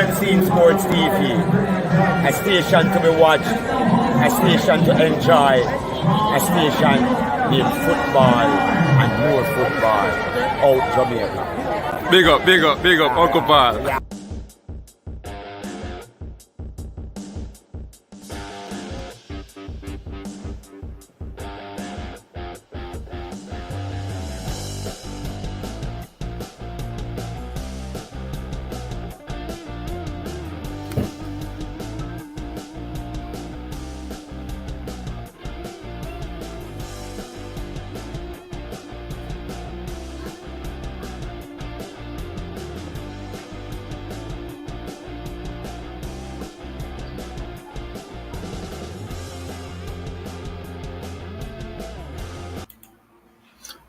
Unseen Sports TV, a station to be watched, a station to enjoy, a station with football and more football out Jamaica. Big up, Uncle Paul.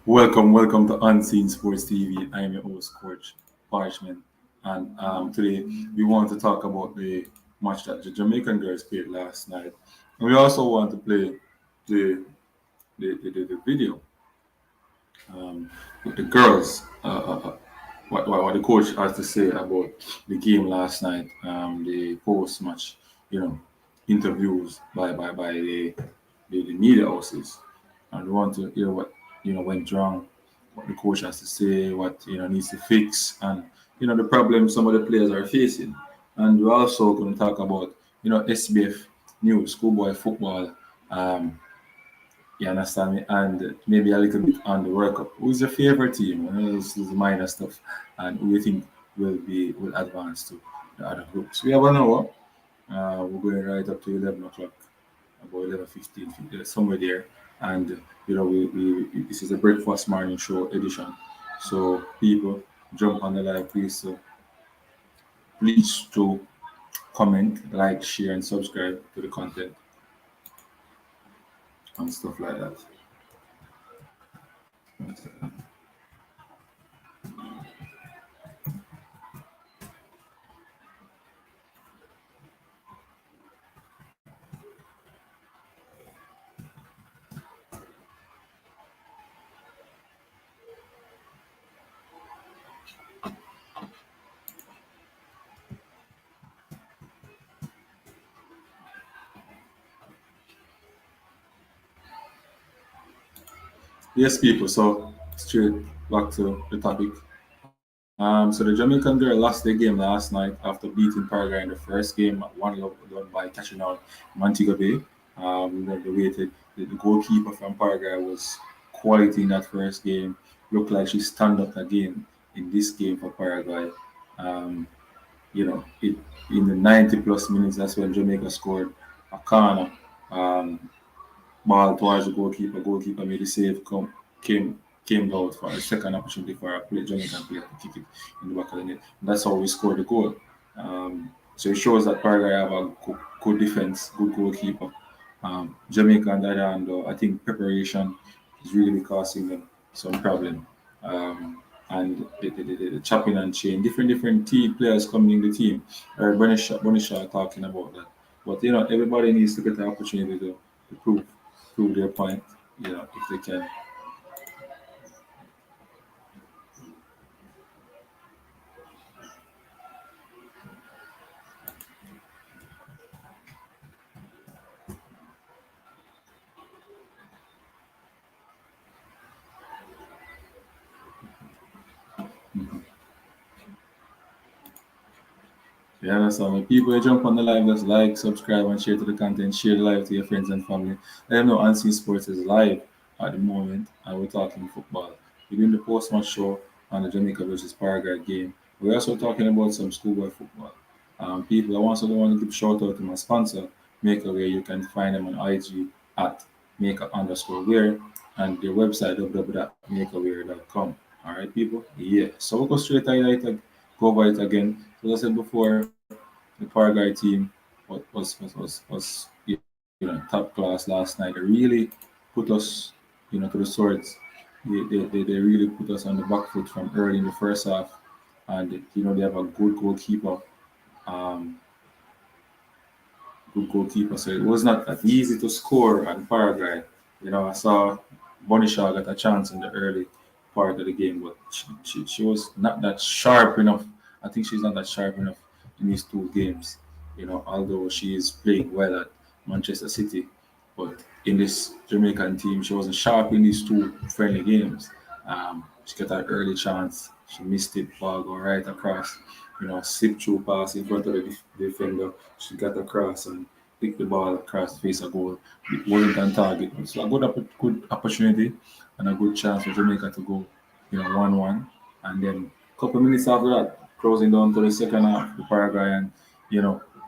Welcome to Unseen Sports TV. I am your host, Coach Parchman, and today we want to talk about the match that the Jamaican girls played last night, and we also want to play the video with the girls. What the coach has to say about the game last night, the post match, interviews by the media houses, and we want to hear what went wrong, what the coach has to say, what needs to fix, and the problems some of the players are facing. And we're also going to talk about SBF news, schoolboy football. You understand me, and maybe a little bit on the World Cup. Who's your favorite team? This is minor stuff, and who you think will advance to the other groups. We have an hour. We're going right up to 11 o'clock, about 11:15, somewhere there. And we this is a breakfast morning show edition. So people, jump on the live, please. Please to comment, like, share, and subscribe to the content and stuff like that. Yes, people. So straight back to the topic. So the Jamaican girl lost their game last night after beating Paraguay in the first game at 1-0 done by catching out Montego Bay. The goalkeeper from Paraguay was quality in that first game. Looked like she stand up again in this game for Paraguay. Um, it in the 90 plus minutes, that's when Jamaica scored a corner. Um, Ball towards the goalkeeper. Goalkeeper made the save. Came out for a second opportunity for a Jamaican player to kick it in the back of the net. And that's how we scored the goal. So it shows that Paraguay have a good defense, good goalkeeper. Jamaica, on the other hand, though, I think preparation is really causing them some problem. And the chopping and chain, different team players coming in the team. Bonisha talking about that. But everybody needs to get the opportunity to prove their point, if they can. Yeah, that's all. When people jump on the live, just like, subscribe, and share to the content. Share the live to your friends and family. Let them know Unseen Sports is live at the moment, and we're talking football. We're doing the post-match show on the Jamaica versus Paraguay game. We're also talking about some schoolboy football. People, I also want to give a shout out to my sponsor, Maker, where you can find them on IG at Maker_wear and their website www.makerwear.com. All right, people. Yeah. So we'll go straight to go over it again. So as I said before, the Paraguay team was top class last night. They really put us to the swords. They really put us on the back foot from early in the first half, and they have a good goalkeeper. So it was not that easy to score on Paraguay. I saw Bonisha got a chance in the early part of the game, but she was not that sharp enough. I think she's not that sharp enough in these two games. Although she is playing well at Manchester City, but in this Jamaican team, she wasn't sharp in these two friendly games. She got an early chance. She missed it, ball go right across. Slip through pass in front of the defender. She got across and picked the ball across the face of goal. It wasn't on target. So a good opportunity and a good chance for Jamaica to go, 1-1. And then a couple of minutes after that, closing down to the second half, the Paraguay, and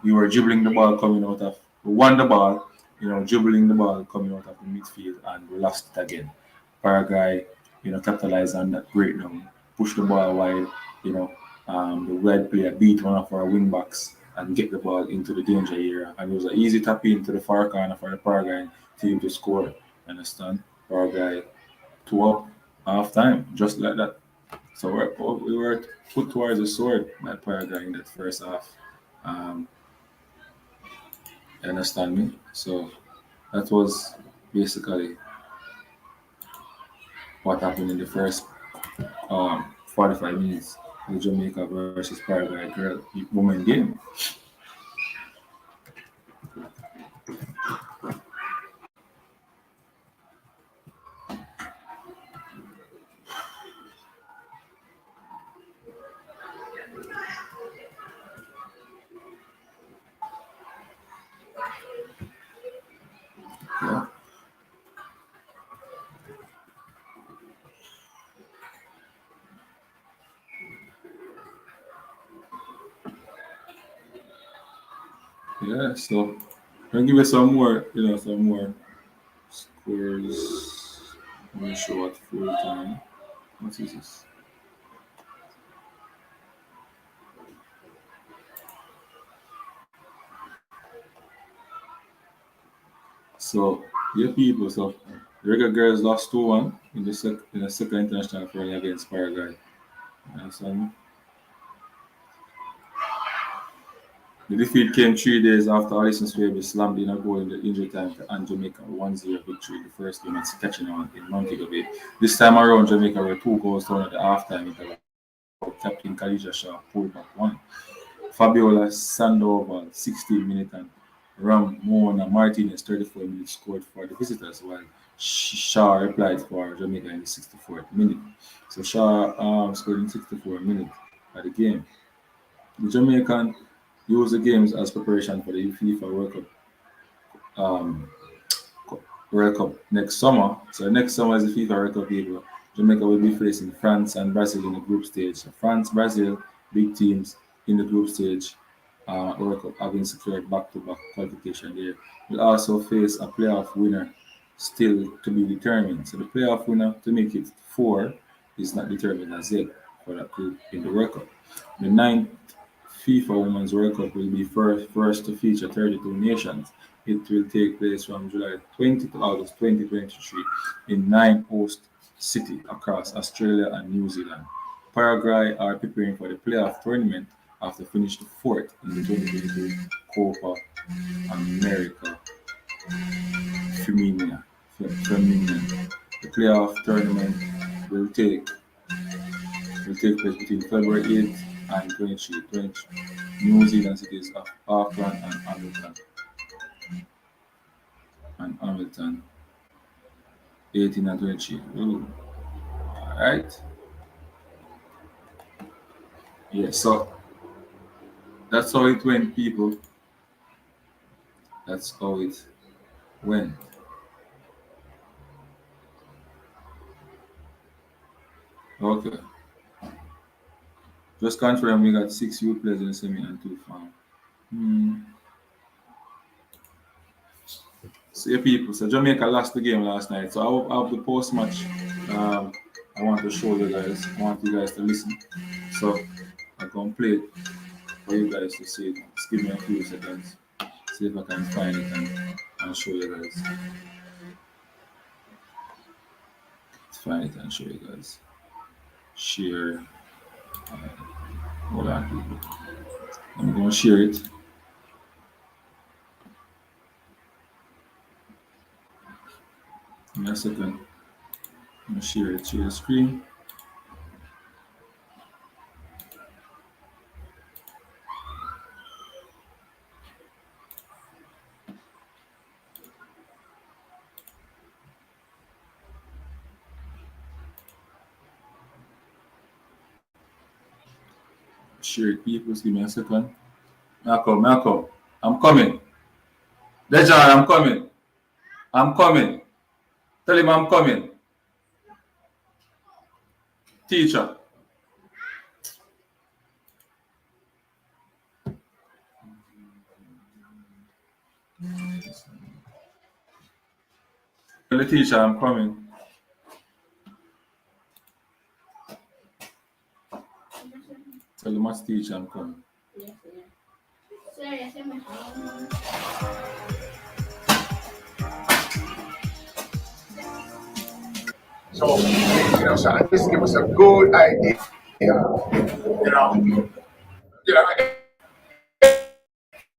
we were dribbling the ball coming out of, we won the ball, dribbling the ball coming out of the midfield, and we lost it again. Paraguay, capitalized on that breakdown, pushed the ball wide, the red player beat one of our wing backs and get the ball into the danger area. And it was an easy tap into the far corner for the Paraguay team to score. Understand? Paraguay 2 up half time, just like that. So we were put towards the sword by Paraguay in that first half. Um, you understand me? So that was basically what happened in the first 45 minutes of the Jamaica versus Paraguay girl women game. Yeah, yeah. So I'll give you some more, some more scores. I'm gonna show at full time. What is this? So yeah, people. So the regular girls lost 2-1 in the second international friendly against Paraguay. You understand me? The defeat came 3 days after Alison Swaby slammed in a goal in the injury time and Jamaica 1-0 victory in the first game at Saskatchewan in Montego Bay. This time around, Jamaica were 2 goals down at the halftime interval. Captain Khadija Shaw pulled back one. Fabiola Sandoval 16 minutes and Ramona Martinez 34 minutes scored for the visitors while Shaw replied for Jamaica in the 64th minute. So Shaw scored in 64 minutes of the game. The Jamaican used the games as preparation for the FIFA um, World Cup next summer. So next summer is the FIFA World Cup people. Jamaica will be facing France and Brazil in the group stage. So France, Brazil, big teams in the group stage. World Cup having secured back-to-back qualification there. Will also face a playoff winner still to be determined. So the playoff winner to make it four is not determined as yet for that group in the World Cup. The ninth FIFA Women's World Cup will be first to feature 32 nations. It will take place from July 20 to August 2023 in 9 host cities across Australia and New Zealand. Paraguay are preparing for the playoff tournament after finishing fourth in the 2022 Copa America Femina. Feminian. The playoff tournament will take place between February 8th and 23. New Zealand cities of Auckland and Hamilton 18 and 23. Ooh. Alright. Yeah, so that's how it went, people. That's how it went. Okay. Just confirm we got 6 players in the semi and 2 farm. Hmm. So yeah, people. So Jamaica lost the game last night. So I have the post match. I want to show you guys. I want you guys to listen. So I can play it for you guys to see it. Just give me a few seconds. See if I can find it and show you guys. Let's find it and show you guys. Share. Hold on, people. I'm going to share it. Give me a second. I'm going to share it. Share the screen. Share it, people. Just give me a second. Malcolm. I'm coming. Dejan, I'm coming. I'm coming. Tell him I'm coming. Teacher. Tell the teacher I'm coming. Tell the math teacher I'm coming. So, so this give us a good idea,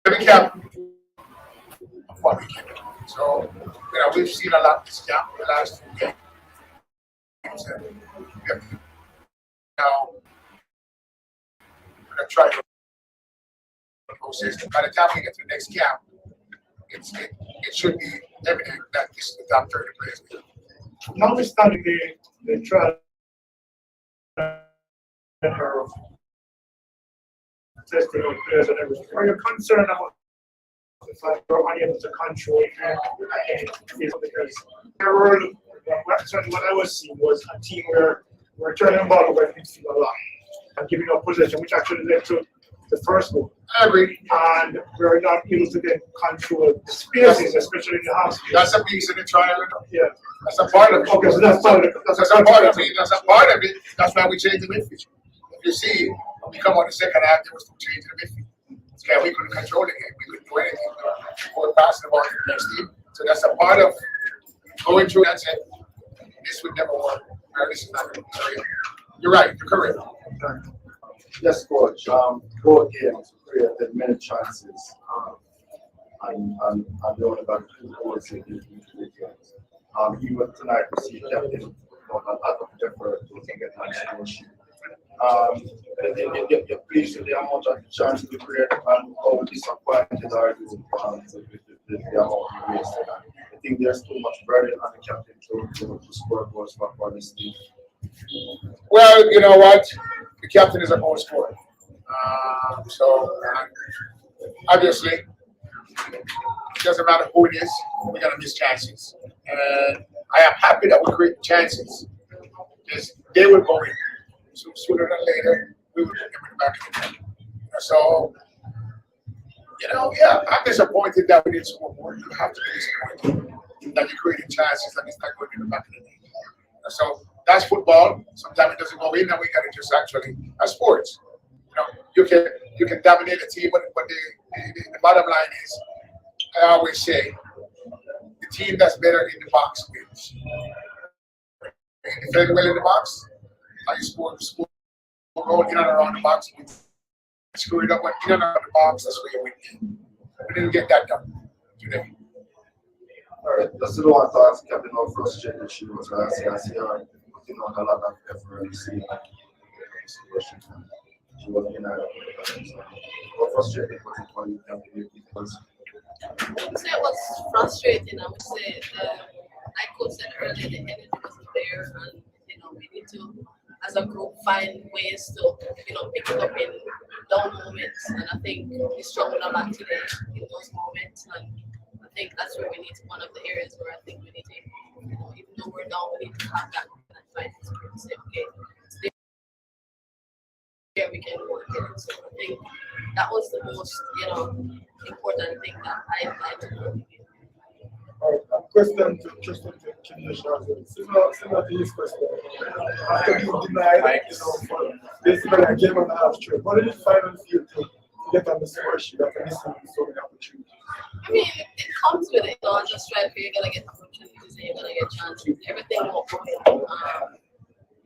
every camp of what we can do. So, we've seen a lot this camp the last 2 games. And we have to now we're gonna try to process. By the time we get to the next camp, it should be evident that this is the top 30 players. Notwithstanding the trial testing of players and everything, are you concerned about the fact you're unable to control because certainly what I was seeing was a team where we're turning the ball over in midfield a lot and giving up possession, which actually led to the first goal. I agree. And we're not able to then control the spaces, especially in the half space. That's a piece of the trial. Yeah. That's a part of it. Okay, so that's part of it. That's a part of it. That's a part of it. That's why we changed the midfield. If you see, when we come on the second half, there was no change in the midfield. Yeah, we couldn't control the game. We couldn't do anything. We were passing the ball to the next team. So that's a part of going through that. Said, this would never work. Or this is not going to work. You're right. You're correct. Yes, coach. Both games created many chances, and they only got 2 goals in the games. Even tonight, we see captain a lot of effort to get an score. You're pleased with the amount of chances we created and how disappointed are you with the amount we wasted. I think there's too much burden on the captain to score goals for this team. Well, you know what? The captain is a goal scorer. Obviously, it doesn't matter who it is, we're going to miss chances. And I am happy that we create chances because they will go in. So sooner than later, we will get them back in the game. So, I'm disappointed that we didn't score more. You have to be disappointed that you're creating chances and it's not going in the back of the game. So that's football. Sometimes it doesn't go in, and we got to just actually that's sports. You can dominate a team, but the bottom line is, I always say, the team that's better in the box wins. If you defend well in the box, you score goal in and around the box. Screw it up in and around the box. That's where you win. We didn't get that done today. All right, that's the one to ask Captain how frustrated she was last year. I see her putting on a lot of effort to see she wasn't in her. How frustrated was it for you, Captain? I would say it was frustrating. I would say, like Coach said earlier, the energy wasn't there, and we need to, as a group, find ways to, pick it up in down moments. And I think we struggled a lot today in those moments. And I think that's where we need to, one of the areas where I think we need to, even though we're down, we need to have that fight spirit to say, okay, today we can work it. So I think that was the most, important thing that I took from the game. All right, a question to Tristan to similar to his question. After being denied, for basically a game and a half straight, what did it finally feel to get on the score sheet after missing so many opportunities? I mean, it comes with it. I just try to figure you're gonna get opportunities and you're gonna get chances. Everything won't go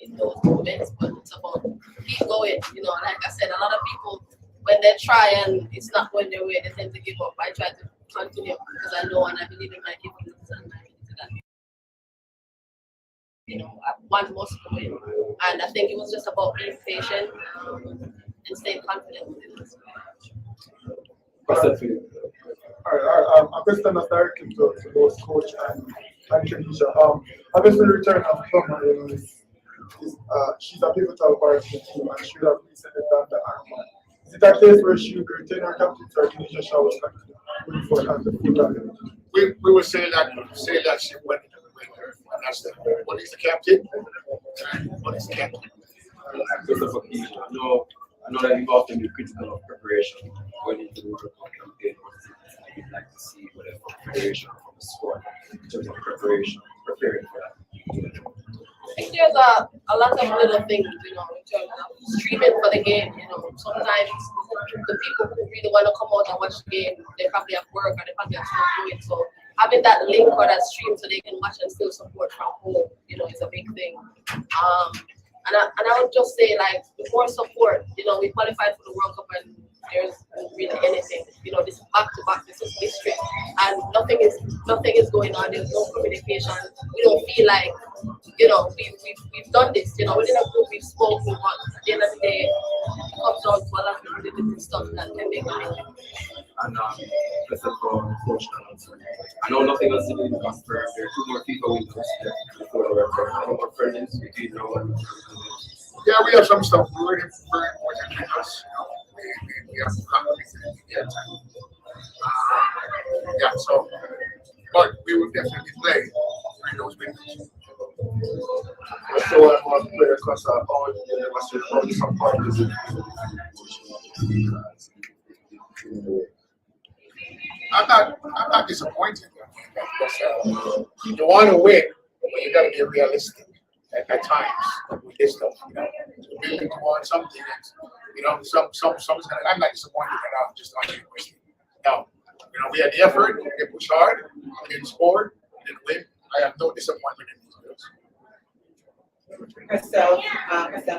in those moments, but it's about keep going. Like I said, a lot of people when they try and it's not going their way, they tend to give up. I try to continue because I know and I believe in my capabilities and I believe that. One must win, and I think it was just about being patient and staying confident with it. What's that for you? All right. A question that's directly to both coach and Kenisha. Obviously, the return of Plummer, she's a pivotal part of the team, and she would have recently done the Ironman. that case where she retain her captain for Indonesia shower before the We were saying that she went with her, and that's the one is the captain, and one is the captain. Christopher Keith, I know that you've often been critical of preparation going into the World Cup campaign. You'd like to see whatever preparation from the squad in terms of preparing for that. I think there's a lot of little things, in terms of streaming for the game. Sometimes the people who really want to come out and watch the game, they probably have work or they probably have stuff doing. So having that link or that stream so they can watch and still support from home, is a big thing. And I would just say, like, with more support, we qualified for the World Cup and there's really anything. This is back to back, this is history, and nothing is going on. There's no communication. We don't feel like, we've done this. Within a group, we've spoken, but at the end of the day, it comes down to a lot of the different stuff that can make it. And let's talk about coach announcement. I know nothing else to be confirmed. There are 2 more people we know before the World Cup. No more friends between now and Yeah, we have some stuff very important for us. We have some conversations at time. Yeah, so, but we will definitely play during those windows. So I want to play across our own some parties. I'm not disappointed. Because, you want to win, but you got to be realistic at times with this stuff. We really want something. Someone's gonna. I'm not disappointed at all. Just unrealistic. No, we had the effort. We pushed hard. We didn't score. We didn't win. I have no disappointment in these girls. Myself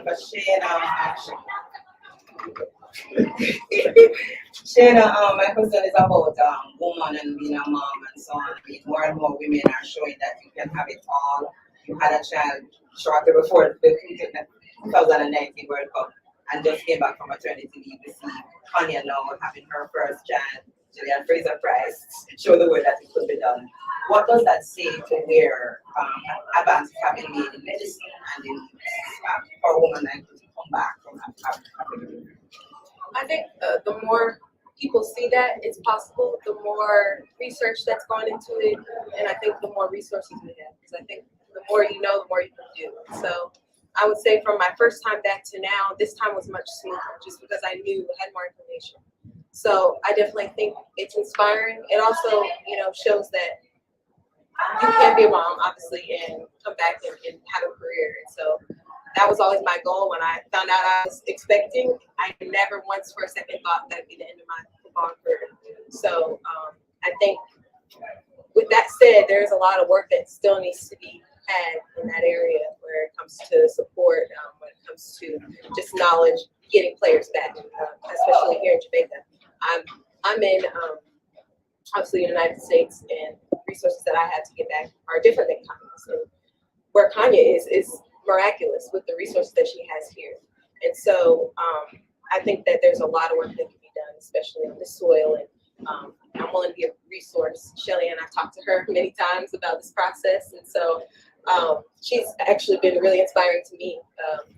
for Shayna, my question is about woman and being a mom and so on. More and more women are showing that you can have it all. You had a child shortly before the 2019 World Cup and just came back from maternity leave. We see Kanye now having her first child. Julian Fraser Price show the way that it could be done. What does that say to where advances have been made in medicine and in for a woman like to come back from having I think the more people see that it's possible, the more research that's gone into it, and I think the more resources we have. Because I think the more you know, the more you can do. So I would say from my first time back to now, this time was much smoother, just because I knew I had more information. So I definitely think it's inspiring. It also, shows that you can be a mom, obviously, and come back and have a career. And so that was always my goal. When I found out I was expecting, I never once for a second thought that'd be the end of my football career. So I think with that said, there's a lot of work that still needs to be had in that area where it comes to support, when it comes to just knowledge, getting players back, especially here in Jamaica. I'm in obviously the United States, and resources that I had to get back are different than Kanye's. So where Kanye is miraculous with the resources that she has here. And so I think that there's a lot of work that can be done, especially on the soil. And I'm willing to be a resource. Shelly and I talked to her many times about this process. And so she's actually been really inspiring to me,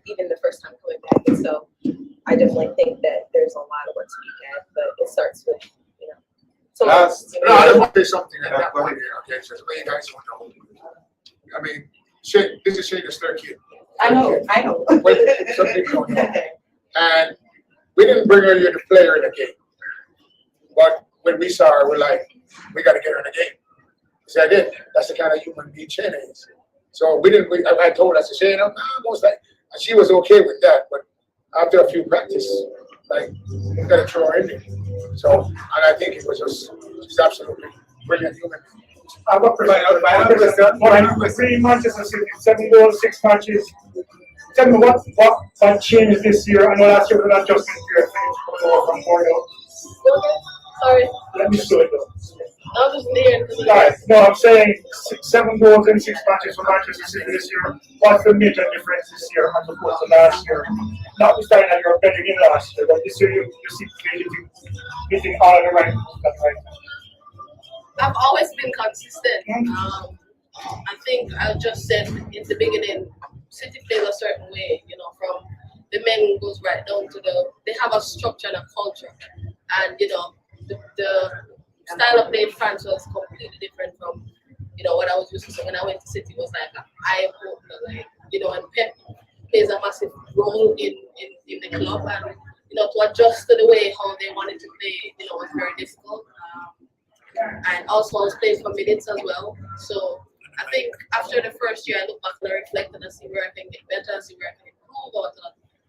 even the first time coming back. And so I definitely think that there's a lot of work to be had, but it starts with, so I want to say something at that point here, okay? So you guys don't know. I mean, this is Shayna's third kid. I know. But some people don't know. And we didn't bring her here to play her in the game. But when we saw her, we're like, we got to get her in the game. So I did. That's the kind of human being Shayna is. So I told her, I said, Shayna, almost like, and she was okay with that. But after a few practice, like, we got to throw her in there. So, and I think it was she's absolutely brilliant human. I got three Manchester City, 7 goals, 6 matches. Tell me what changed this year? I know last year was not just in your things from Porto. Sorry. Let me slow it down. I was just there. Right. No, I'm saying 7 goals in 6 matches for Manchester City this year. What's the major difference this year as opposed to last year? Notwithstanding that you're better in last year, but this year you seem to be hitting all of the right. I've always been consistent. I think I just said in the beginning, City plays a certain way, from the men goes right down to they have a structure and a culture. And, the style of play in France was completely different from, what I was used to. So when I went to City, it was like an eye opener, like, and Pep plays a massive role in the club. And, to adjust to the way how they wanted to play, was very difficult. And also I was playing for minutes as well. So I think after the first year, I look back and I reflect and I see where I can get better, see where I can improve.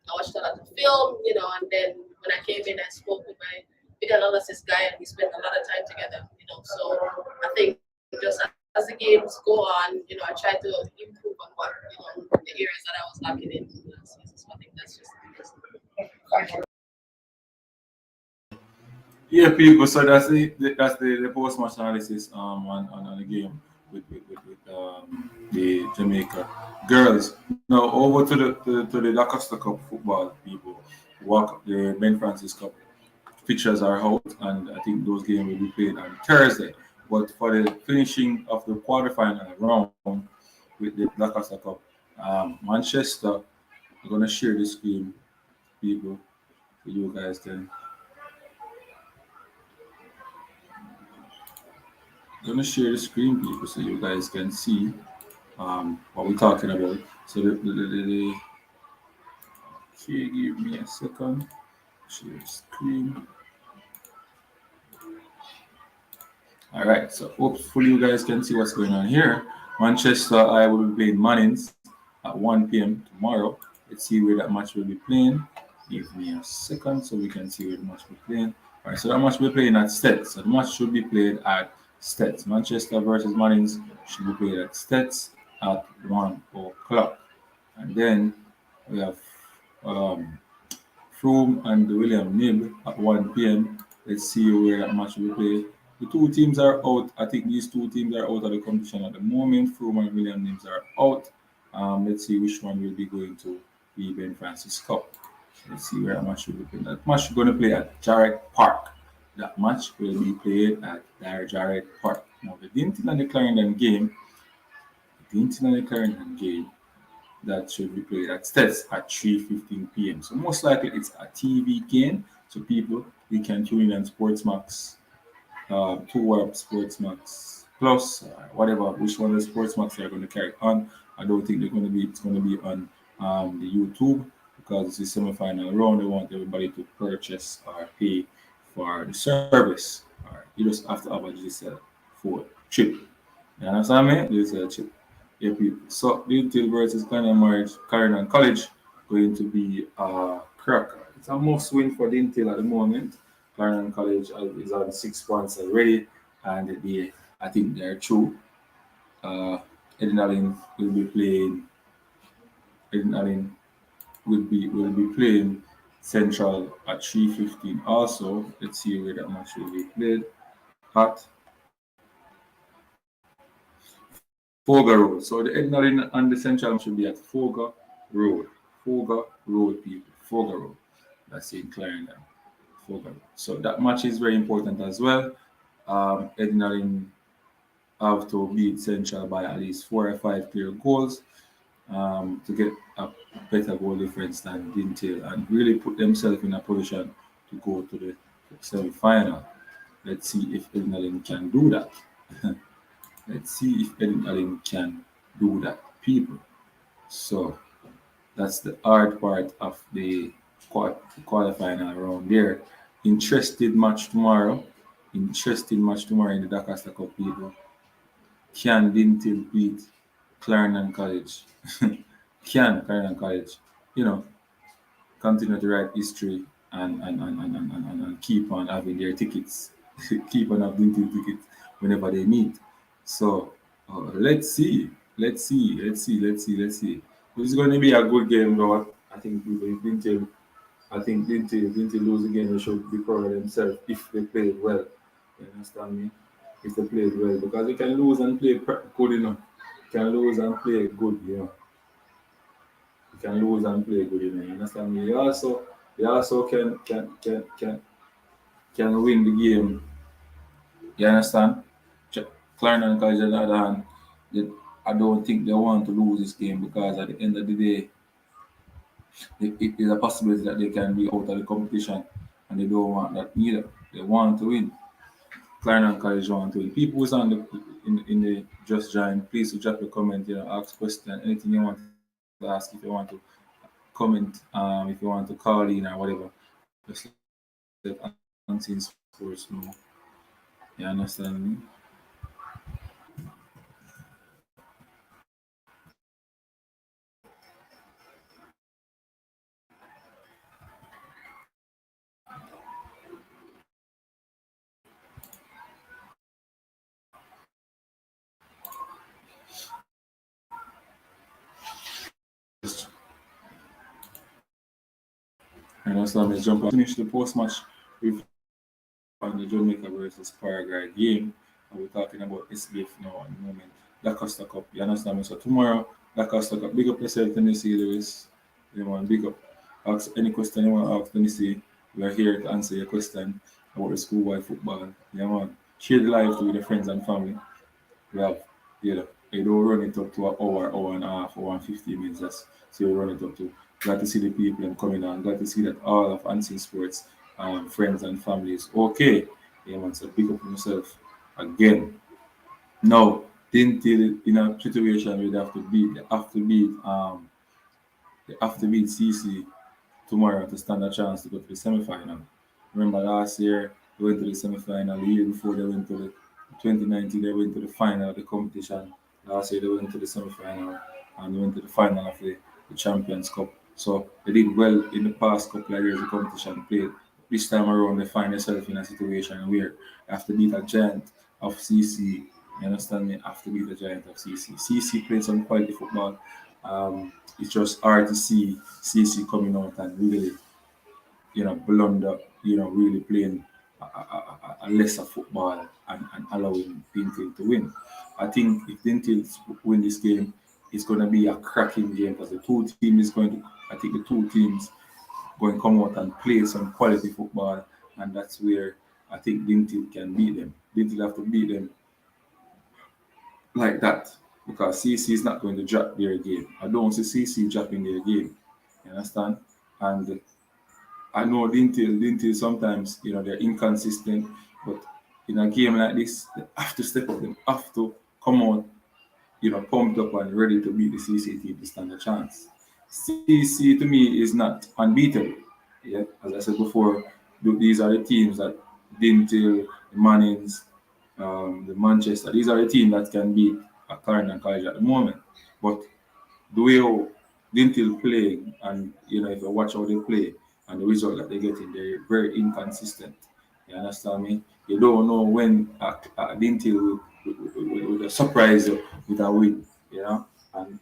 I watched a lot of film, and then when I came in, I spoke with my video analysis guy, and we spent a lot of time together, So I think just as the games go on, I try to improve on what, the areas that I was lacking in last season. So I think that's just Yeah, people. So that's the post match analysis on the game with the Jamaica girls. Now over to the La Costa Cup football, people. The Ben Francis Cup pictures are out, and I think those games will be played on Thursday. But for the finishing of the quarterfinal round with the La Costa Cup, Manchester, I'm gonna share the screen, people, so you guys can. I'm gonna share the screen, people, so you guys can see what we're talking about. So okay, give me a second. Share screen. All right, so hopefully you guys can see what's going on here. Manchester, I will be playing Mannings at 1 p.m. tomorrow. Let's see where that match will be playing. Give me a second so we can see where the match will be playing. All right, so that match will be playing at Stets. So the match should be played at Stets. Manchester versus Mannings should be played at Stets at 1 o'clock. And then we have Froome and William Nib at 1 p.m. Let's see where that match will be played. The two teams are out. I think these two teams are out of the competition at the moment. Froome and William Nibs are out. Let's see which one will be going to the Ben Francis Cup. Let's see where that match will be played. That match is going to play at Jarrett Park. That match will be played at Jarrett Park. Now, the Dinton and the Clarendon game, that should be played at Stets at 3:15 p.m. So most likely it's a TV game. So people, we can tune in on Sportsmax, 2 Sportsmax Plus, whatever, which one of the Sportsmax they're going to carry on. I don't think it's going to be on the YouTube because it's a semi-final round. They want everybody to purchase or pay for the service. All right, you just have to have a digital for chip. You understand me? Digital chip. Yeah, people. So Lintel versus Clarendon College going to be a cracker. It's a must win for Lintel at the moment. Clarendon College is on 6 points already, and I think they're through. Edinalin will be playing. Edinalin will be playing Central at 3:15. Also, let's see where that match will be played. At Foga Road. So the Edinalin and the Central should be at Foga Road. Foga Road, people. Foga Road. That's in Clarendon. Foga Road. So that match is very important as well. Edinalin have to beat Central by at least 4 or 5 clear goals to get a better goal difference than Dintail and really put themselves in a position to go to the semi-final. Let's see if Edinalin can do that. Let's see if Edinalin can do that, people. So that's the hard part of the quarterfinal round there. Interesting match tomorrow in the Dakar Cup, people. Can Dintil beat Clarendon College? Can Clarendon College, continue to write history and keep on having their tickets, keep on having Dintil tickets whenever they meet. So let's see. This is going to be a good game, though. I think Dintil lose again. They should be proud of themselves if they played well. You understand me? If they played well, because you can lose and play good, You can lose and play good, You can lose and play good, You understand me? They also can win the game. You understand? Clarendon College, on the other hand, I don't think they want to lose this game because at the end of the day, it is a possibility that they can be out of the competition, and they don't want that either. They want to win. Clarendon College want to win. People who's on in the just join, please drop a comment, ask question, anything you want to ask, if you want to comment, if you want to call in or whatever. Just let Unseen Sports know. You understand me? And also, let's jump on. Finish the post match review on the Jamaica versus Paraguay game. And we're talking about SBF now at the moment. Da Costa Cup. You understand me? So tomorrow, Da Costa Cup. Big up yourself, Tennessee Lewis. You want big up. Ask any question you want to ask Tennessee. We are here to answer your question about the schoolwide football. Yeah, man. Share the live with your friends and family. We have, you don't run it up to an hour and a half, hour and 15 minutes. That's so you run it up to. Glad to see the people and coming on. Glad to see that all of Unseen Sports friends and families okay. Yeah, man. So pick up on yourself again. Now, until in a situation where they have to beat CC tomorrow to stand a chance to go to the semi-final. Remember last year they went to the semi-final. The year before they went to the 2019 they went to the final of the competition. Last year they went to the semi-final and they went to the final of the Champions Cup. So they did well in the past couple of years the competition played. This time around they find themselves in a situation where they have to beat a giant of CC. You understand me? Have to beat a giant of CC. CC played some quality football. It's just hard to see CC coming out and really, blunder, really playing a lesser football and allowing Dintil to win. I think if Dintil win this game, it's going to be a cracking game because I think the two teams going to come out and play some quality football, and that's where I think Dintil can beat them. Dintil have to beat them like that because CC is not going to drop their game. I don't see CC dropping their game. You understand? And I know Dintil sometimes, they're inconsistent, but in a game like this, they have to step up, they have to come out, pumped up and ready to beat the CC team to stand a chance. CC to me is not unbeatable. Yeah, as I said before, these are the teams that Dintil, the Mannings, the Manchester, these are the teams that can beat a Clarendon College at the moment. But the way how Dintil playing and if you watch how they play and the result that they getting, they're very inconsistent. You understand me? You don't know when Dintil will surprise you with a win, and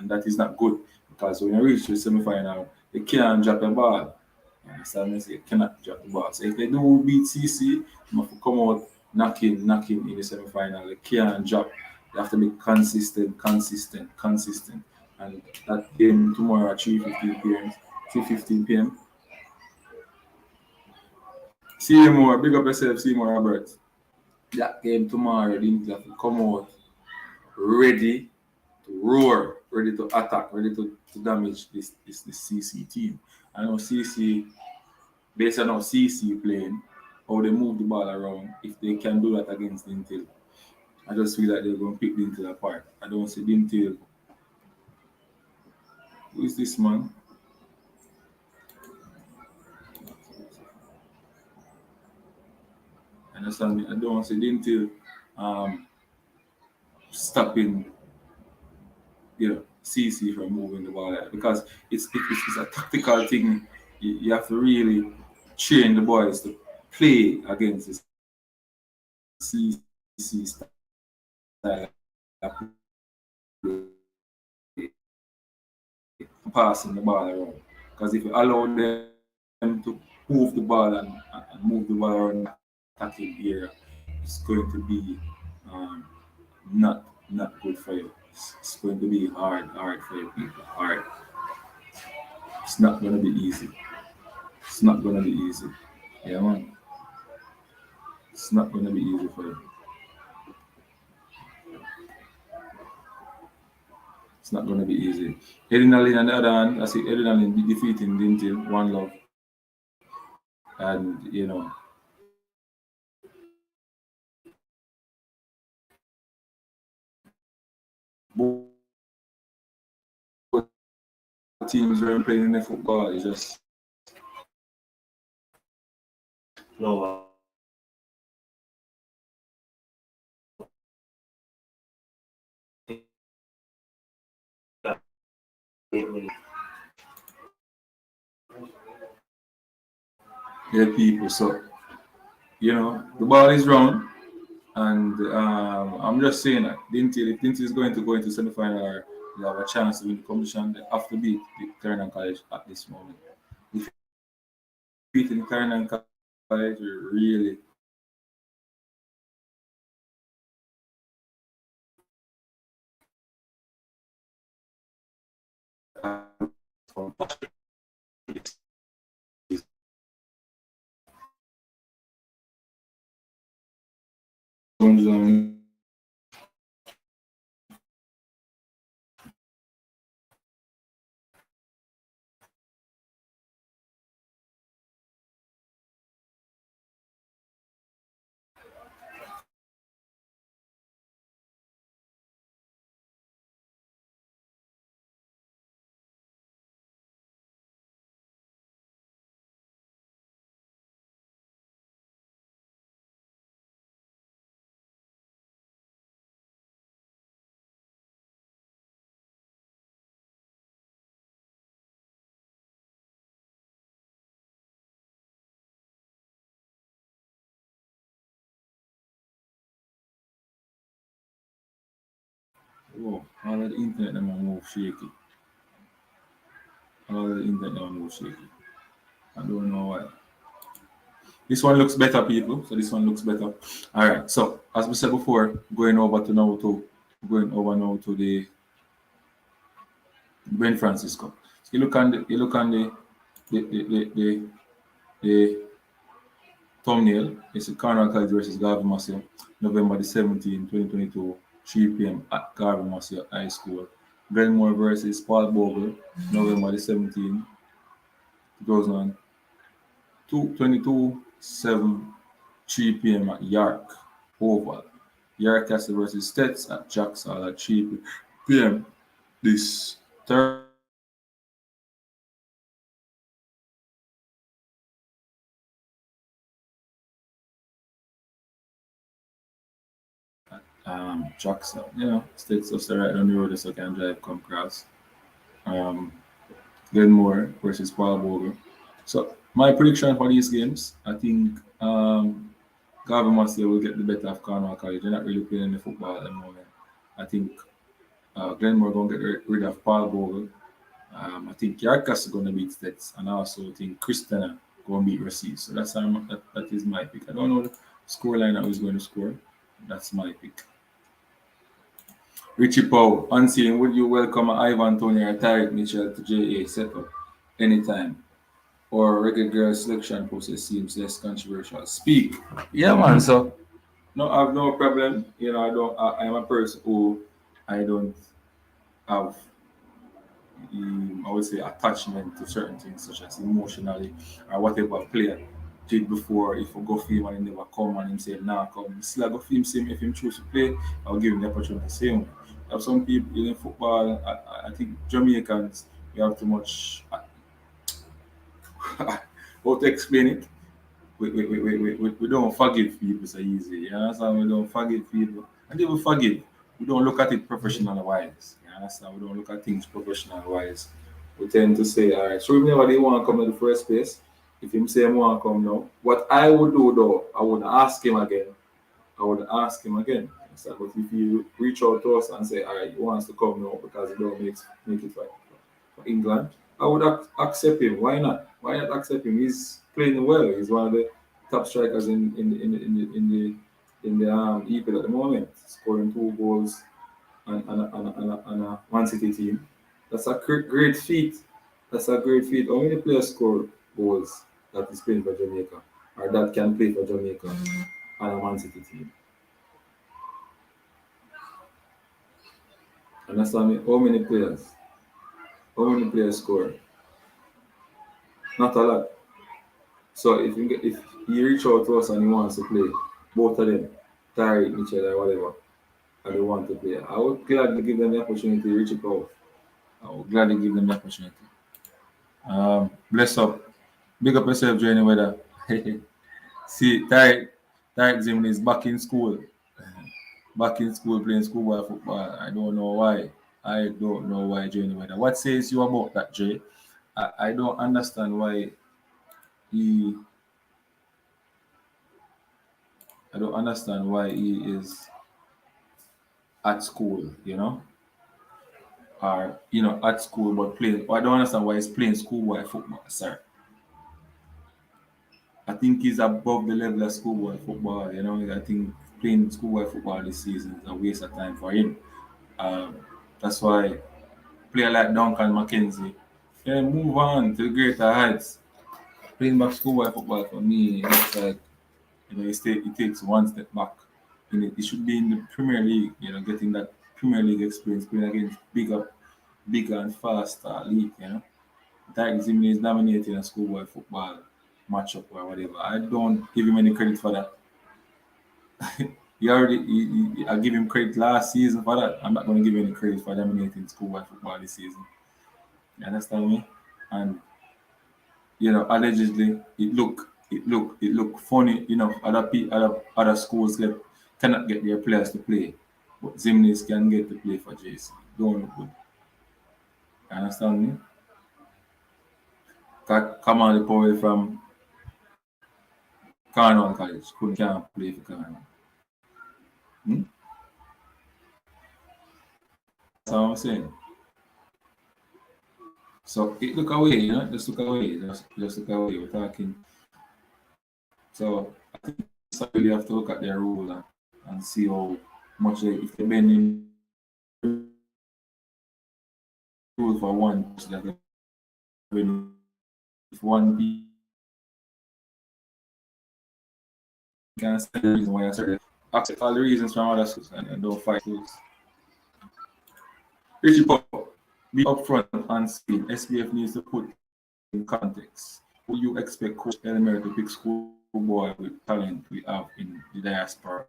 that is not good because when you reach the semi-final, they can't drop the ball. You understand me? So you cannot drop the ball. So if they do beat CC, you have to come out knocking in the semi-final. They can't drop. They have to be consistent. And that game tomorrow at 3:15 p.m. 3:15 p.m. See you more. Big up yourself. See you more, Robert. That game tomorrow, they need to have to come out ready to roar, ready to attack, ready to damage this CC team. I know CC, based on how CC playing, how they move the ball around, if they can do that against Dintil, I just feel like they're going to pick Dintil apart. I don't see Dintil. Who is this man? Understand me? I don't see Dintil stopping, CC from moving the ball because it's a tactical thing. You have to really train the boys to play against the CC style of play, passing the ball around. Because if you allow them to move the ball and move the ball around attacking area, it's going to be um, not good for you. It's going to be hard for you people. Hard. It's not going to be easy. It's not going to be easy. Yeah, man. It's not going to be easy for you. It's not going to be easy. Edinalin on the other hand, I see Edinalin be defeating Dintil 1-0. And, both teams are playing in the football. It's just no. Yeah, people. So, the ball is round. And I'm just saying that if Dinty is going to go into semi-final or they have a chance to win the competition, they have to beat the Clarendon College at this moment. If beating Clarendon College, you're really all of the internet them move shaky. All of the internet them move shaky. I don't know why. This one looks better, people. So this one looks better. All right. So as we said before, going over now to the Ben Francisco. So you look on the thumbnail. It's a Carnival College versus Garvey Massey, November the 17th, 2022, 3 p.m. at Garvey Massey High School. Glenmore versus Paul Bogle, November the 17th, 2022, 3 p.m. at York Oval. York Castle versus Stets at Jacks Hall at 3 p.m. this Thursday. Jackson, States of right on the road so I can drive come across. Glenmore versus Paul Bogle. So my prediction for these games, I think Garvey Massey will get the better of Cornwall College. They're not really playing the football at the moment. I think Glenmore going to get rid of Paul Bogle. I think Yarkas is going to beat Stets, and I also think Christiana going to beat Racine. So that is my pick. I don't know the scoreline that who's going to score. That's my pick. Richie Pow, unseen, would you welcome Ivan Tony or Tarek Mitchell to JA setup anytime? Or Reggae Girl selection process seems less controversial. Speak. Yeah, man. So, no, I have no problem. I'm a person who I don't have, I would say, attachment to certain things, such as emotionally or whatever player did before. If I go film and he never come and him say, nah, come. Still, I go film him. If him choose to play, I'll give him the opportunity to say him. Have some people in football, I think Jamaicans, we have too much. How to explain it? We don't forgive people so easy. You understand? We don't forgive people. And if we forgive, we don't look at it professional wise. You understand? We don't look at things professional wise. We tend to say, all right, so if never they want to come in the first place, if him say he want to come now, what I would do though, I would ask him again. So, but if you reach out to us and say, all right, he wants to come now because he don't make it right for England, I would accept him. Why not? Why not accept him? He's playing well. He's one of the top strikers in the EPL at the moment, scoring 2 goals and a Man City team. That's a great feat. How many players score goals that is playing for Jamaica or that can play for Jamaica and a Man City team? Understand me? How many players? How many players score? Not a lot. So if he reach out to us and he wants to play, both of them, Tariq, Mitchell, or whatever, and they want to play, I would gladly give them the opportunity to reach out. I would gladly give them the opportunity. Bless up. Big up yourself, Johnny Weather. See, Tariq Zimni is back in school. Back in school playing schoolboy football. I don't know why. I don't know why, Johnny Weather. What says you about that, Jay? I don't understand why he I don't understand why he is at school, or at school but playing. I don't understand why he's playing schoolboy football, sir. I think he's above the level of schoolboy football. I think playing schoolboy football this season is a waste of time for him. Um, that's why player like Duncan McKenzie, move on to the greater heights. Playing back schoolboy football for me, it's like it takes one step back. It should be in the Premier League, getting that Premier League experience, playing against bigger and faster league, That Zimni is dominating a schoolboy football matchup or whatever. I don't give him any credit for that. I give him credit last season for that. I'm not going to give him any credit for dominating schoolboy football this season. You understand me? And allegedly it look funny. Other schools cannot get their players to play, but Zimnis can get to play for JC. Don't look good. You understand me? Come on, the boy from Cornwall College can't play for Cornwall. That's what I'm saying. So it look away, just look away, just look away. We're talking. So I think you really have to look at their rule and see how much if they're bending rule for one, that if one can say the reason why I said it, accept all the reasons from other schools and don't fight schools. Richie Pop, be upfront and say SBF needs to put in context. Would you expect Coach Elmer to pick schoolboy with talent we have in the diaspora?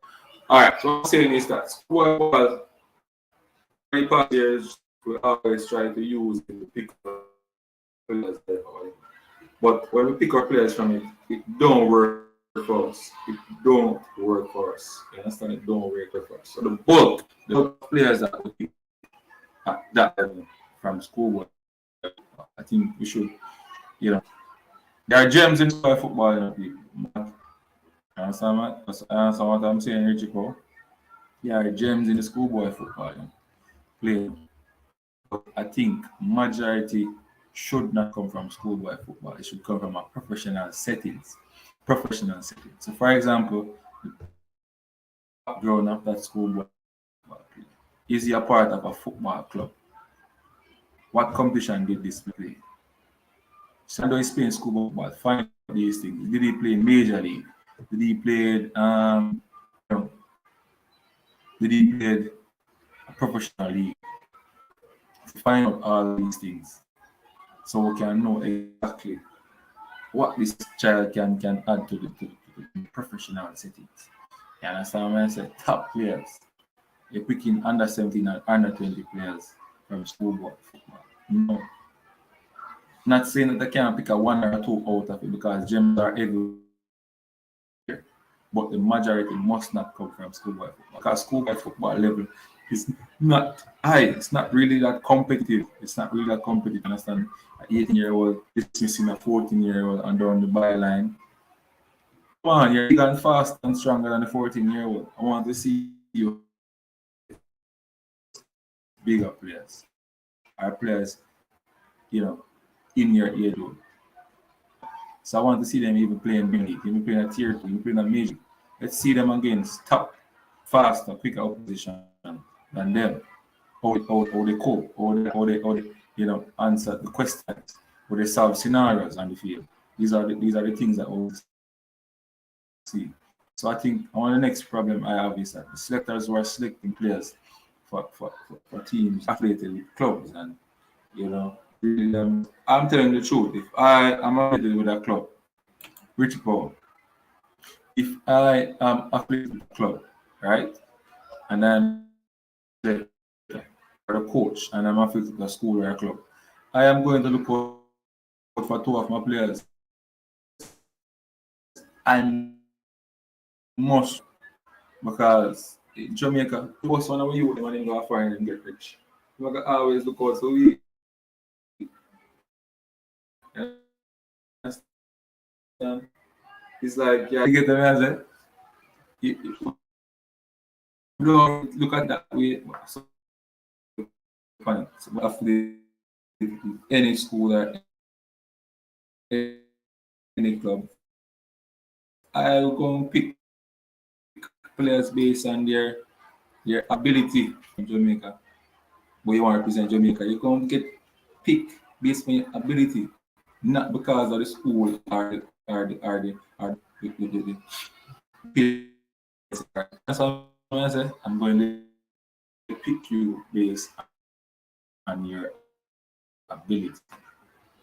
Alright, so what I'm saying is that schoolboy many past years we always try to use it to pick players. But when we pick our players from it don't work for us. It don't work for us. You understand? It don't work for us. So the bulk of players that we pick at that level from school, I think we should, there are gems in football, people. You understand what I'm saying, Richie Cole? There are gems in the schoolboy football playing. But I think majority should not come from schoolboy football. It should come from a professional settings. So, for example, growing up that schoolboy football play. Is he a part of a football club? What competition did this play? So, though he's playing schoolboy football, find out these things. Did he play major league? Did he play a professional league? Find out all these things so we can know exactly what this child can add to the professional settings. You understand when I say top players? You're picking under 17 and under 20 players from schoolboy football. No. Not saying that they can't pick a one or two out of it because gems are everywhere. But the majority must not come from schoolboy football. Because schoolboy football level is not high. It's not really that competitive. Understand? An 18-year-old dismissing a 14-year-old and down the byline. Come on, you're big and fast and stronger than the 14-year-old. I want to see you bigger players. Our players, in your age group. So I want to see them even playing big league, even playing a tier 2, even playing a major. Let's see them against top, faster, quicker opposition than them. How they cope, how they answer the questions, how they solve scenarios on the field. These are the things that we'll see. So I think one of the next problem I have is that the selectors who are selecting players for teams affiliated with clubs, and you know, really, I'm telling the truth. If I am affiliated with a club, Richie Paul, if I am affiliated with a club, right, and I'm the coach and I'm affiliated with a school or a club, I am going to look out for two of my players. I must, because in Jamaica, the first one of you when they go foreign and get rich. You got always look out. So we understand? It's like, yeah, you get the answer. You don't look at that way. So, after any school or any club, I'll go and pick players based on their ability in Jamaica. But you want to represent Jamaica, you can get picked based on your ability, not because of the school or the that's what I say. I'm going to pick you based on your ability.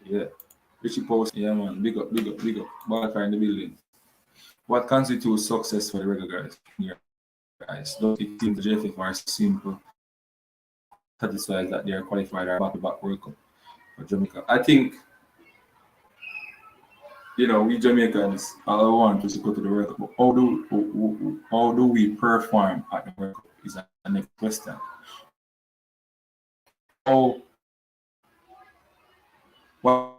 Yeah. Richie Post, yeah man, big up, big up, big up. Barker in the building. What constitutes success for the regular guys in your eyes? Don't it seem the JFF are simple, satisfied that they are qualified or back-to-back World Cup for Jamaica? I think, we Jamaicans all want to go to the World Cup, but how do we perform at the World Cup is the next question. Oh, what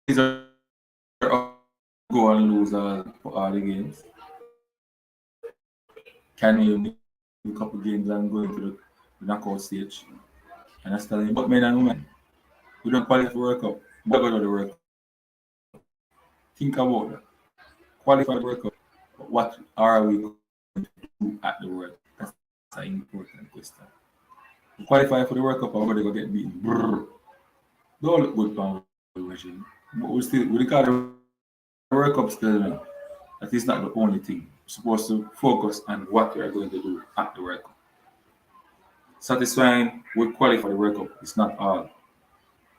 is our go and lose all the games? Can we win a couple games and go into the knockout stage? And that's telling you, but men and women, we don't qualify for World Cup. We go to the World Cup. Think about that. Qualify for the World Cup. But what are we going to do at the World Cup? That's an important question. We qualify for the World Cup, we're going to go get beaten. Brrr. Don't look good for the regime. But we got the World Cup still now. That is not the only thing. We're supposed to focus on what we are going to do at the World Cup. Satisfying with qualify for the World Cup is not all.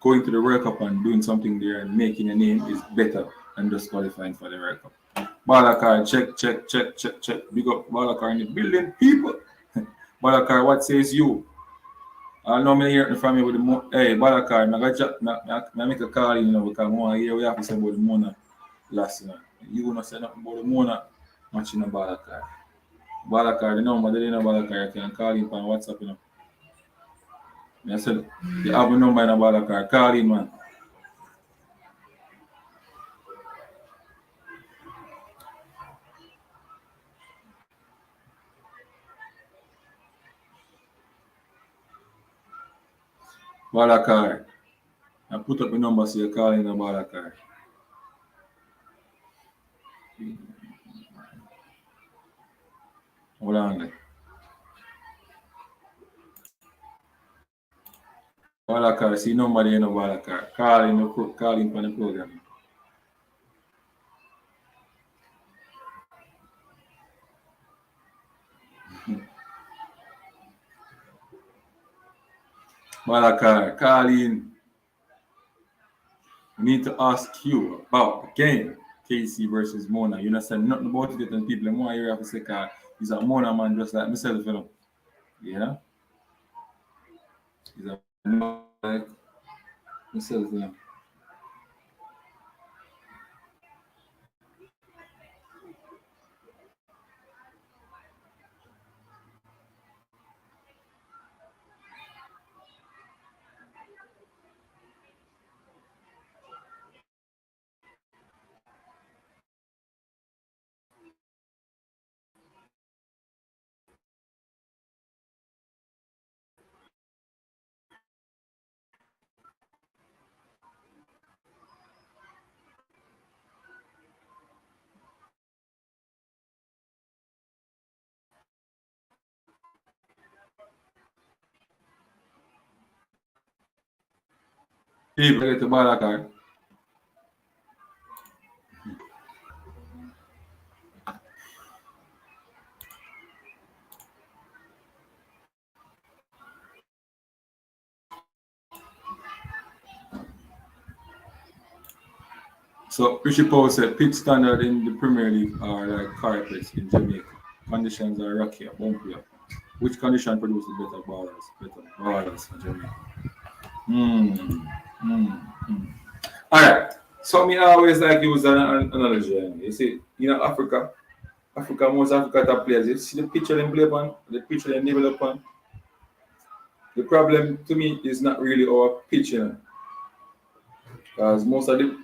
Going to the World Cup and doing something there and making a name is better than just qualifying for the World Cup. Balakar, check. Big up Balakar in the building, people. Balakar, what says you? I know me hear from you with the hey Balakar, I make a call, because I hear we have to say about the Mona last night. You gonna say nothing about the Mona matching the Balakar. Balakar, the number, they know Balakar, you can call him on WhatsApp, I said, you have a number in a Balakar, call him, man. Balakar. I put up the number so you call in a Balakar. Hold on there. Balakar, see number there in a Balakar. Call in for the program. Balakar, call in. We need to ask you about the game. KC versus Mona. You know, say nothing about it, and people more here have to say, he's a Mona man just like myself, Yeah? He's a man like myself, People get to Balakar. So Richie Paul said pitch standard in the Premier League are like carpets in Jamaica. Conditions are rockier, bumpier. Which condition produces better ballers? Better ballers for Jamaica. All right. So me always like use an analogy. You see, Africa, most Africa top players. You see the picture they play upon, the picture they develop upon. The problem to me is not really our pitch, because most of the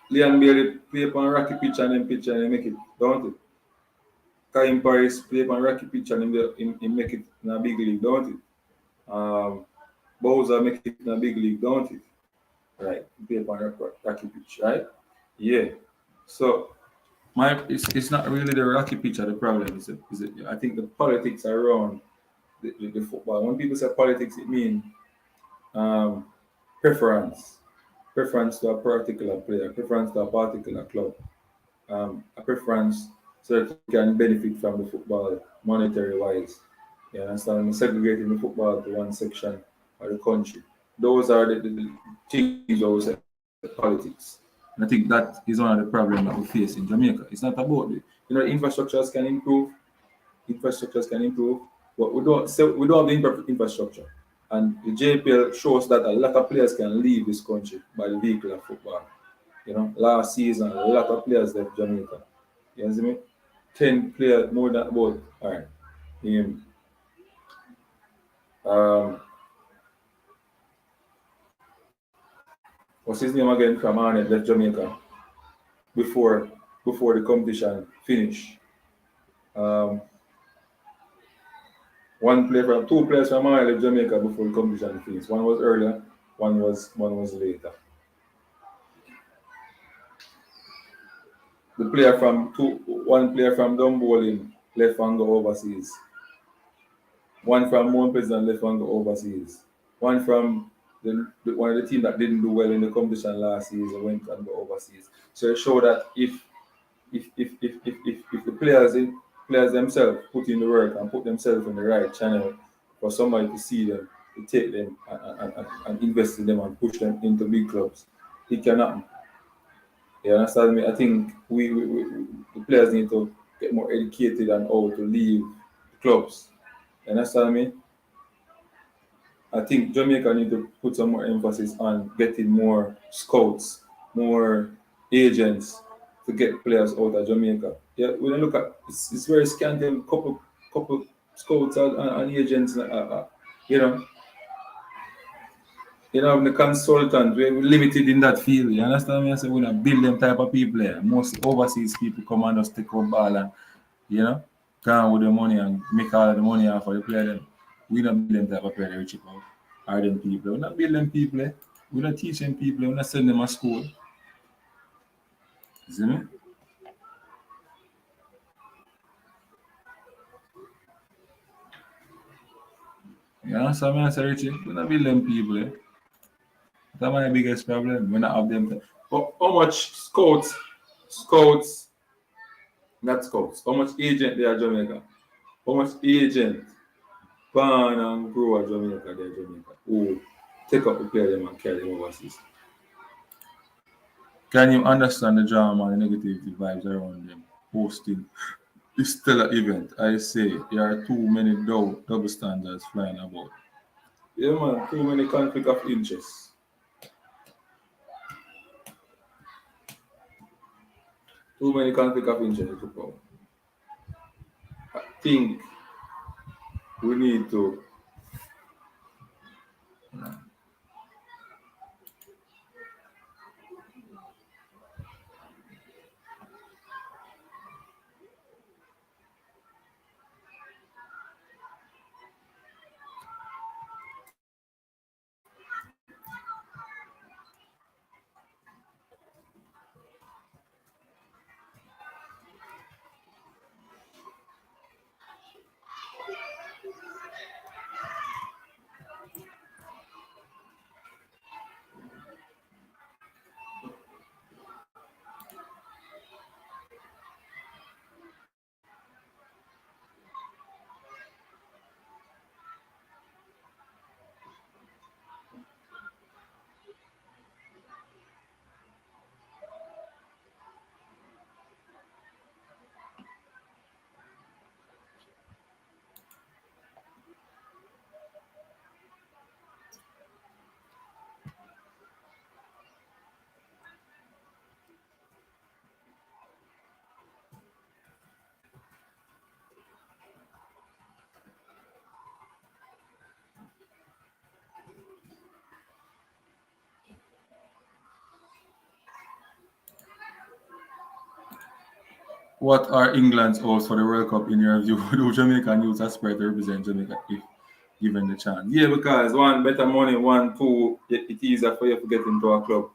Leon Bailey play upon rocky pitch and then make it, don't it? Karim Paris play upon rocky pitch and him make it in a big league, don't it? Bowser make it in a big league, don't it? Right, play upon rocky pitch, right? Yeah. So it's not really the rocky pitch of the problem. I think the politics around the football. When people say politics, it means preference to a particular player, preference to a particular club, a preference so that you can benefit from the football monetary wise. You understand? Segregating the football to one section of the country. Those are the things, those are politics. And I think that is one of the problems that we face in Jamaica. It's not about infrastructures can improve, but we don't have the infrastructure. And the JPL shows that a lot of players can leave this country by the vehicle of football. Last season, a lot of players left Jamaica. You see me? 10 players, more than about, all right. What's his name again from Arnett left Jamaica before the competition finished. Two players from Arnett left Jamaica before the competition finished. One was earlier, one was later. One player from Dumbolin left and go overseas. One from Mount Pleasant left and go overseas. One from one of the team that didn't do well in the competition last season went and go overseas. So it showed that if the players themselves put in the work and put themselves in the right channel for somebody to see them, to take them and invest in them and push them into big clubs, it can happen. You understand me? I think the players need to get more educated on how to leave clubs. You understand me? I think Jamaica need to put some more emphasis on getting more scouts, more agents to get players out of Jamaica. Yeah, when you look at it's very scanty. Couple scouts and agents, the consultant, we're limited in that field. You understand me? I say we're not build them type of people here. Most overseas people come and just take up ball and come with the money and make all of the money off of the player. Then we don't build them type of player, Richie Paul. Are them people? We're not build them people. We're not teaching people. We're not sending them to school. You see me? You understand me? I say, Richie, we're not build them people. That's my biggest problem. We're not have them. How much scouts, not scouts, how much agent they are Jamaica? How much agent born and grow at Jamaica, they're Jamaica, who take up the player them and carry them overseas? Can you understand the drama and the negativity vibes around them hosting this stellar event? I say there are too many double standards flying about. Yeah, man, too many conflict of interest. Too many conflict of interest. I think we need to What are England's hopes for the World Cup in your view? Do Jamaican youths aspire to represent Jamaica if given the chance? Yeah, because one, better money, one, two, it's easier for you to get into a club.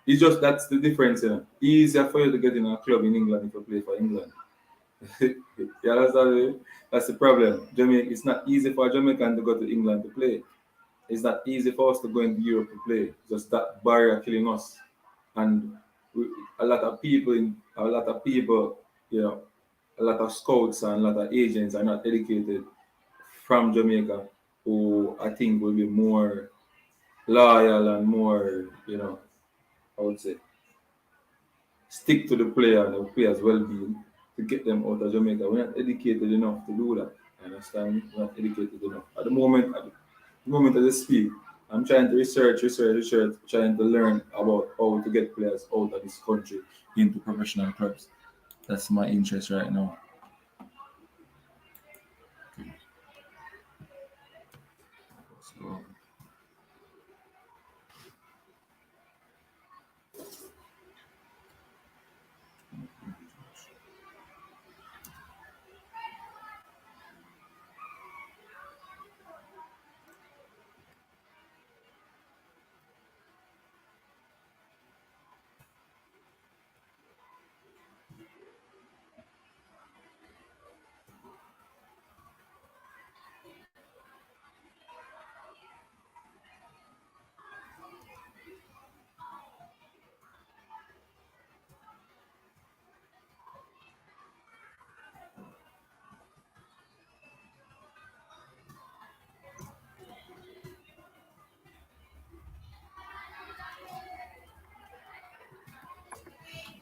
It's just that's the difference, you know. Easier for you to get in a club in England if you play for England. Yeah, that's the problem. Jamaica, it's not easy for a Jamaican to go to England to play. It's not easy for us to go into Europe to play. Just that barrier killing us. And we, a lot of people, you know, a lot of scouts and a lot of agents are not educated from Jamaica, who I think will be more loyal and more, you know, I would say, stick to the player and the player's well-being to get them out of Jamaica. We're not educated enough to do that. You understand? We're not educated enough. At the moment I speak, I'm trying to research, trying to learn about how to get players out of this country into professional clubs. That's my interest right now.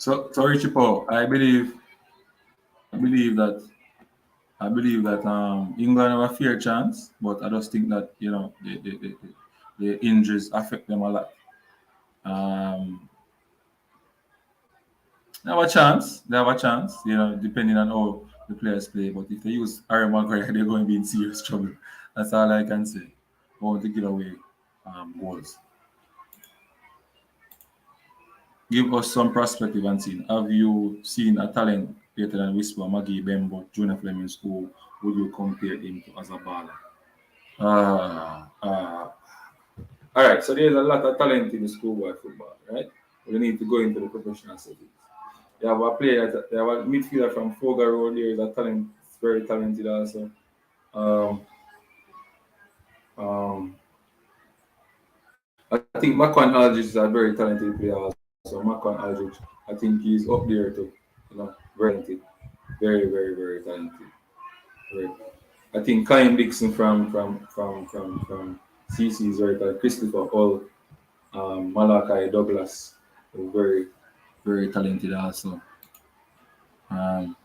So, so Richie Paul, I believe that England have a fair chance, but I just think that the injuries affect them a lot. Um, they have a chance. Depending on how the players play. But if they use Aaron Maguire, they're going to be in serious trouble. That's all I can say. Going to give away goals. Give us some perspective and scene. Have you seen a talent greater than Whisper, Maggie, Bembo, Junior Flemings, who would you compare him to as a baller? Uh, uh, all right, so there's a lot of talent in the schoolboy football, right? We need to go into the professional settings. They have a player, they have a midfielder from Foga Road. There is a talent, very talented also. Um, um, I think Makwan Aldridge is a very talented player also. Makwan Aldridge, I think he's up there too. Very talented, very, very, very talented. Very. I think Kyle Dixon from CC is very talented. Christopher Hall, Malachi Douglas is very, very talented also. Um,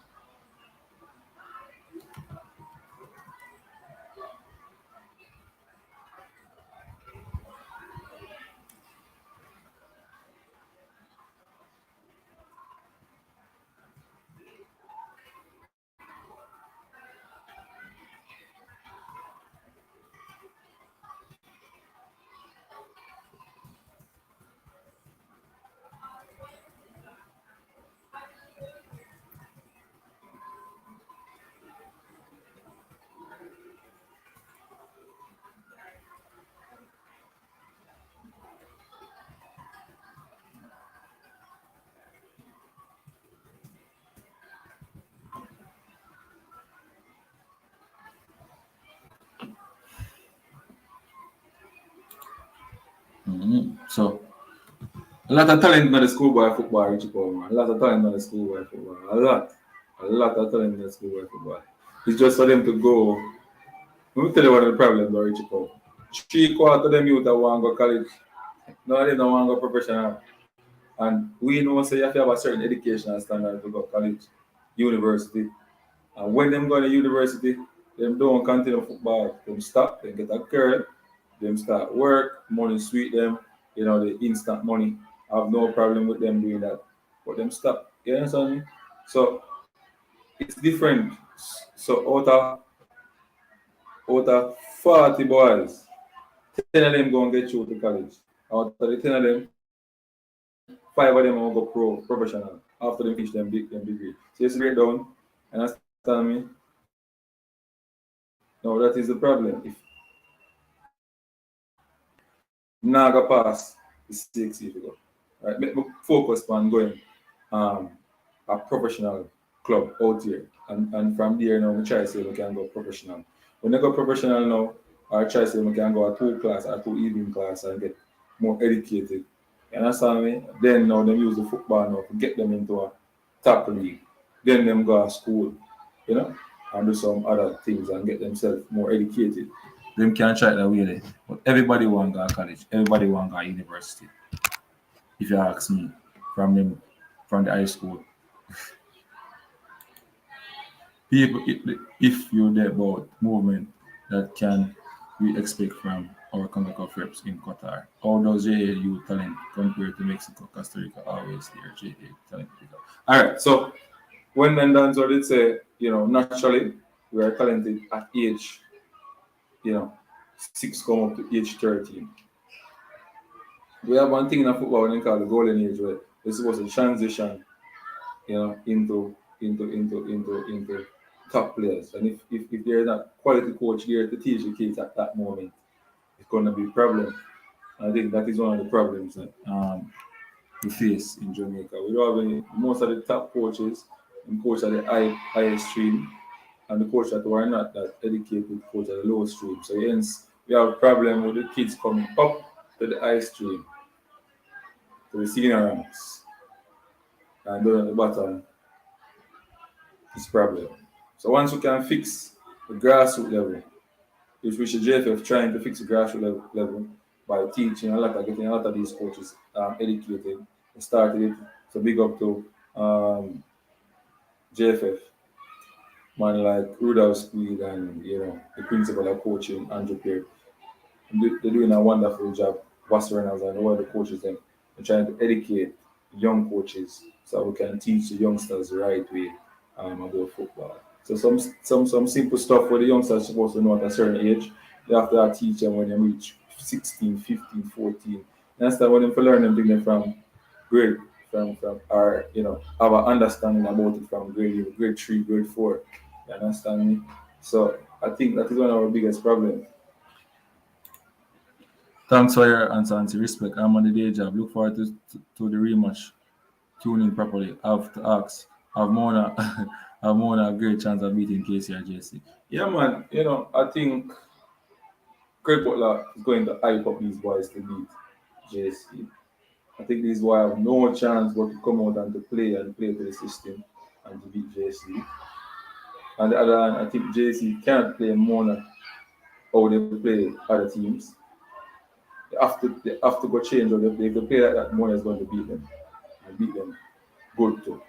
So a lot of talent in the schoolboy football, Richie Paul, man. A lot of talent in the schoolboy football. A lot of talent in the schoolboy football. It's just for them to go. Let me tell you what the problem is, Richie Paul. 3/4 of them youth that want to go college. None of them don't want to go professional. And we know say you have to have a certain educational standard to go college, university. And when them go to university, them don't continue football. Them stop, they get a career, them start work, money sweet them, the instant money. I have no problem with them doing that. But them stop. You understand me? So it's different. So out of 40 boys, 10 of them go and get through to college. Out of the 10 of them, 5 of them will go professional. after they finish them degree. So it's break down, and understand me? No, that is the problem. If Naga pass the 6 years ago, right? Make me focus on going a professional club out here. And from there now, we try to say we can go professional. When I go professional now, I try to say we can go a 2 class or 2 evening class and get more educated. You understand me? Then now they use the football now to get them into a top league. Then them go to school, you know, and do some other things and get themselves more educated. Them can try that way there. But everybody want to go to college. Everybody want to go to university. If you ask me, from them, from the high school. People, if you're there about movement that can we expect from our CONCACAF reps in Qatar, how does JAU talent compare to Mexico, Costa Rica, always there, JAU talent? All right, so when then done, so let's say, naturally, we are talented at age, 6 come up to age 13. We have one thing in football when they call the golden age, where we're supposed to transition, into top players. And if there's a quality coach there to teach the kids at that moment, it's going to be a problem. I think that is one of the problems that we face in Jamaica. We don't have most of the top coaches and coach at the highest stream, and the coach that were not that educated coach at the low stream. So hence we have a problem with the kids coming up to the high stream, to the senior ranks, and down at the bottom. It's a problem. So once we can fix the grassroots level, which the JFF trying to fix the grassroots level by teaching getting a lot of these coaches educated. We started it. So big up to JFF, man like Rudolph Speed and the principal of coaching, Andrew Pierre. They're doing a wonderful job. Boss Reynolds and all the coaches they're trying to educate young coaches so we can teach the youngsters the right way about football. So some simple stuff where the youngsters are supposed to know at a certain age, you have to teach them when they reach 16, 15, 14. And that's when they learn them things from grade, from or have an understanding about it from grade 3, grade 4. You understand me? So I think that is one of our biggest problems. Thanks for your answer and respect. I'm on the day job. Look forward to the rematch. Tune in properly. I have to ask. Have Mona a great chance of beating KC or JC? Yeah, man. I think Craig Butler is going to hype up these boys to beat JC. I think these boys have no chance but to come out and to play to the system and to beat JC. On the other hand, I think JC can't play Mona how they play other teams. They have to go change or they play like that, Mona is going to beat them. And beat them good too.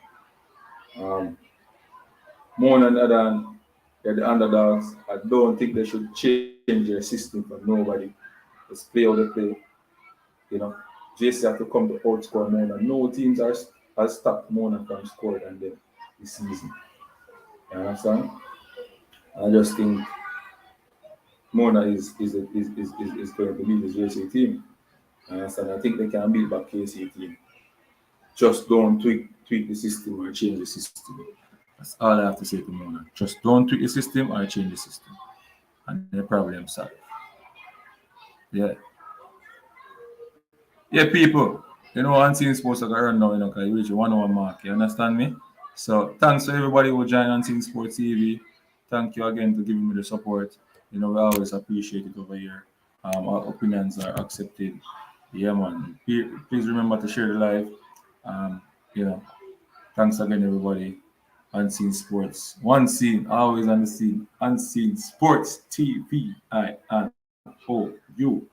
Mona on the other hand, they're the underdogs. I don't think they should change their system for nobody. Just play how they play. JC have to come to outscore Mona. No teams has stopped Mona from scoring on them this season. You understand? I just think Mona is going to beat the JC team. You understand? I think they can beat back KC team. Just don't tweak the system or change the system. That's all I have to say to Mona. Just don't tweak the system or change the system. And the problem solved. Yeah. Yeah, people. Unseen Sports are going to run now, because you reach a 1 hour mark. You understand me? So thanks to everybody who joined Unseen Sports TV. Thank you again for giving me the support. We always appreciate it over here. Our opinions are accepted. Yeah, man. Please remember to share the live. Thanks again, everybody. Unseen Sports. One scene, always on the scene. Unseen Sports TV. I-N-O-U.